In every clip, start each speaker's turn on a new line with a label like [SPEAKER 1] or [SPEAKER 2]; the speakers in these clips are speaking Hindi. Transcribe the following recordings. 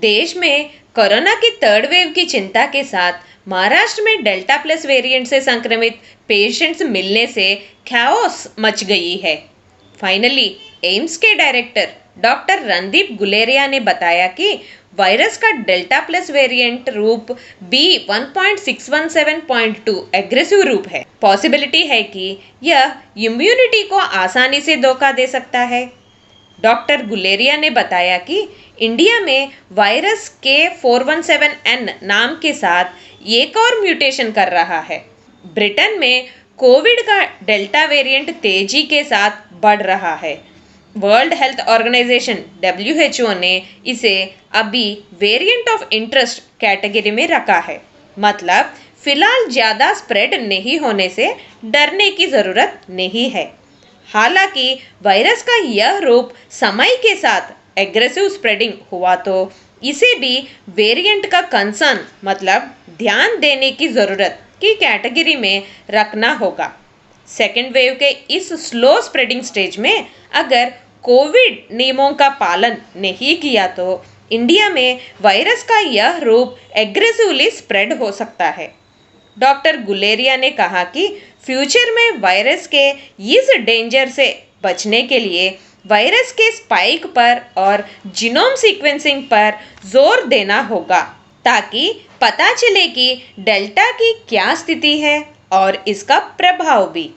[SPEAKER 1] देश में कोरोना की थर्ड वेव की चिंता के साथ महाराष्ट्र में डेल्टा प्लस वेरिएंट से संक्रमित पेशेंट्स मिलने से ख्याओस मच गई है। फाइनली एम्स के डायरेक्टर डॉक्टर रणदीप गुलेरिया ने बताया कि वायरस का डेल्टा प्लस वेरिएंट रूप B.1.617.2 एग्रेसिव रूप है। पॉसिबिलिटी है कि यह इम्यूनिटी को आसानी से धोखा दे सकता है। डॉक्टर गुलेरिया ने बताया कि इंडिया में वायरस K417N नाम के साथ एक और म्यूटेशन कर रहा है। ब्रिटेन में कोविड का डेल्टा वेरिएंट तेजी के साथ बढ़ रहा है। वर्ल्ड हेल्थ ऑर्गेनाइजेशन WHO ने इसे अभी वेरिएंट ऑफ इंटरेस्ट कैटेगरी में रखा है। मतलब फिलहाल ज़्यादा स्प्रेड नहीं होने से डरने की ज़रूरत नहीं है। हालांकि वायरस का यह रूप समय के साथ एग्रेसिव स्प्रेडिंग हुआ तो इसे भी वेरिएंट का कंसर्न मतलब ध्यान देने की ज़रूरत की कैटेगरी में रखना होगा। सेकेंड वेव के इस स्लो स्प्रेडिंग स्टेज में अगर कोविड नियमों का पालन नहीं किया तो इंडिया में वायरस का यह रूप एग्रेसिवली स्प्रेड हो सकता है। डॉक्टर गुलेरिया ने कहा कि फ्यूचर में वायरस के इस डेंजर से बचने के लिए वायरस के स्पाइक पर और जीनोम सीक्वेंसिंग पर जोर देना होगा ताकि पता चले कि डेल्टा की क्या स्थिति है और इसका प्रभाव भी।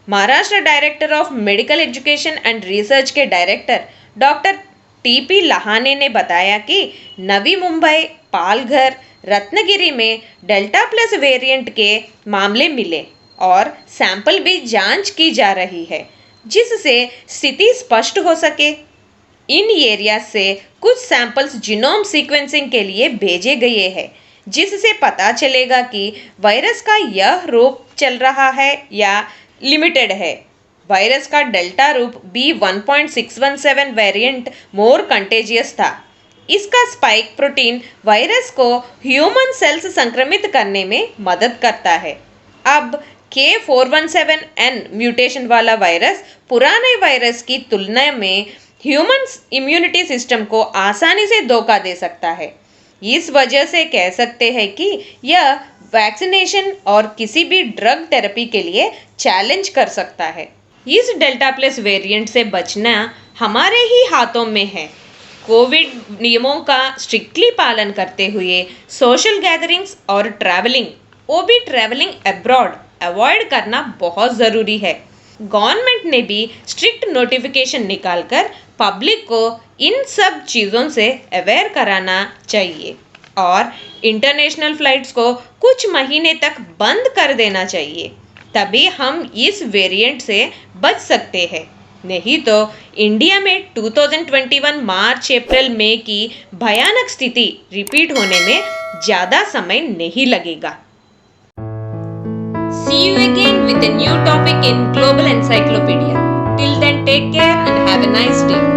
[SPEAKER 1] Maharashtra director of medical education and research के डायरेक्टर डॉक्टर TP लहाने ने बताया कि नवी मुंबई, पालघर, रत्नागिरी में डेल्टा प्लस वेरिएंट के मामले मिले और सैंपल भी जांच की जा रही है जिससे स्थिति स्पष्ट हो सके। इन एरिया से कुछ सैंपल्स जीनोम सीक्वेंसिंग के लिए भेजे गए हैं जिससे पता चलेगा कि वायरस का यह रूप चल रहा है या लिमिटेड है। वायरस का डेल्टा रूप B.1.617 वेरिएंट मोर कंटेजियस था। इसका स्पाइक प्रोटीन वायरस को ह्यूमन सेल्स संक्रमित करने में मदद करता है। अब K417N म्यूटेशन वाला वायरस पुराने वायरस की तुलना में ह्यूमन इम्यूनिटी सिस्टम को आसानी से धोखा दे सकता है। इस वजह से कह सकते हैं कि यह वैक्सीनेशन और किसी भी ड्रग थेरेपी के लिए चैलेंज कर सकता है। इस डेल्टा प्लस वेरिएंट से बचना हमारे ही हाथों में है। कोविड नियमों का स्ट्रिक्टली पालन करते हुए सोशल गैदरिंग्स और ट्रैवलिंग, वो भी ट्रैवलिंग अब्रॉड, अवॉइड करना बहुत ज़रूरी है। गवर्नमेंट ने भी स्ट्रिक्ट नोटिफिकेशन निकालकर पब्लिक को इन सब चीज़ों से अवेयर कराना चाहिए और इंटरनेशनल फ्लाइट्स को कुछ महीने तक बंद कर देना चाहिए। तभी हम इस वेरिएंट से बच सकते हैं। नहीं तो इंडिया में 2021 मार्च अप्रैल मई की भयानक स्थिति रिपीट होने में ज़्यादा समय नहीं लगेगा। See you again with a new topic in Global Encyclopedia. Till then, take care and have a nice day.